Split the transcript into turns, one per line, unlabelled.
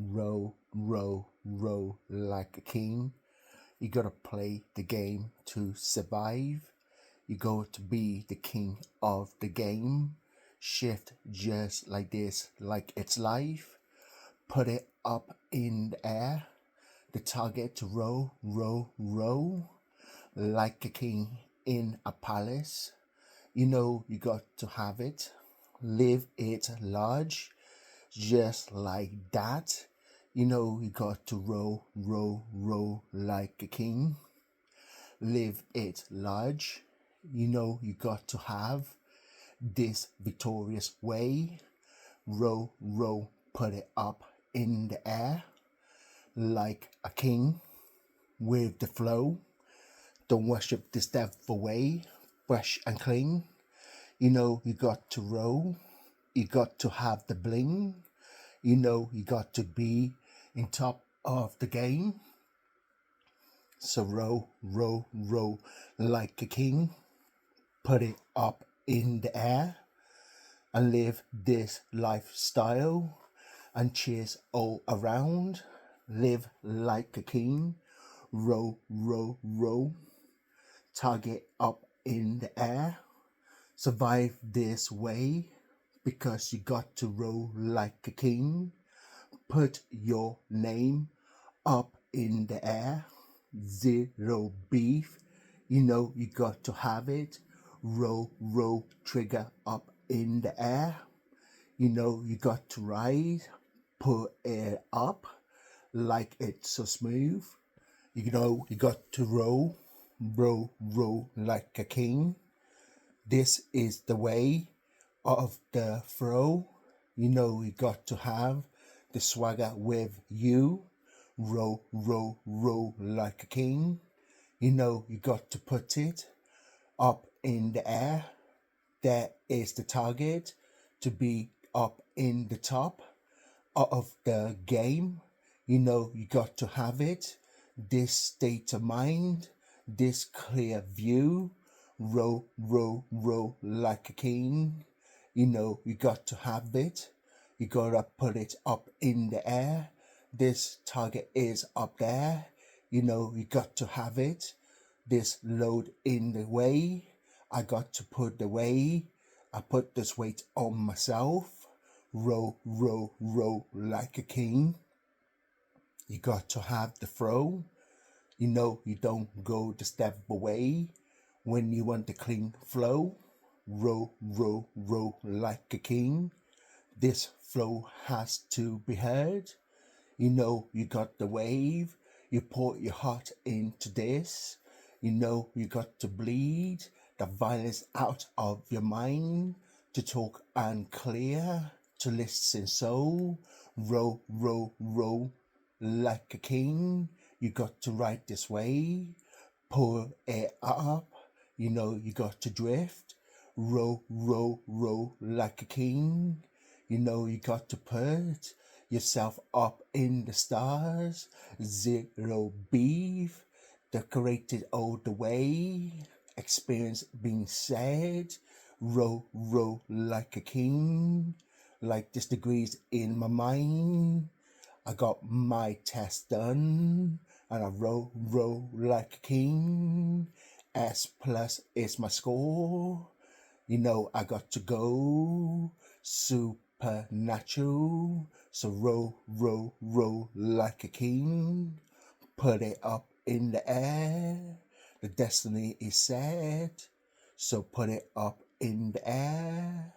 Row, row, row like a king. You gotta play the game to survive. You got to be the king of the game. Shift just like this, like it's life. Put it up in the air. The target to row, row, row. Like a king in a palace. You know you got to have it. Live it large. Just like that. You know you got to row, row, row like a king. Live it large. You know you got to have this victorious way. Row, row, put it up in the air like a king with the flow. Don't worship this devil away, fresh and clean. You know you got to row. You got to have the bling. You know you got to be in top of the game. So row, row, row like a king. Put it up in the air and live this lifestyle and cheers all around. Live like a king. Row, row, row. Target up in the air. Survive this way because you got to row like a king. Put your name up in the air. Zero beef. You know you got to have it. Row, row, trigger up in the air. You know you got to ride. Put it up like it's so smooth. You know you got to row, row, row like a king. This is the way of the throw. You know you got to have the swagger with you. Row, row, row like a king. You know you got to put it up in the air. That is the target, to be up in the top of the game. You know you got to have it. This state of mind, this clear view. Row, row, row like a king. You know you got to have it. You gotta put it up in the air. This target is up there. You know you got to have it. This load in the way. I got to put the way. I put this weight on myself. Row, row, row like a king. You got to have the throw. You know you don't go the step away when you want the clean flow. Row, row, row like a king. This flow has to be heard. You know you got the wave. You pour your heart into this. You know you got to bleed the violence out of your mind, to talk and clear, to listen soul. Row, row, row like a king. You got to ride this way. Pull it up. You know you got to drift. Row, row, row like a king. You know you got to put yourself up in the stars. Zero beef. Decorated all the way. Experience being said. Row, row like a king. Like this degrees in my mind. I got my test done. And I row, row like a king. S plus is my score. You know I got to go supernatural. So row, row, row like a king. Put it up in the air. The destiny is set. So put it up in the air.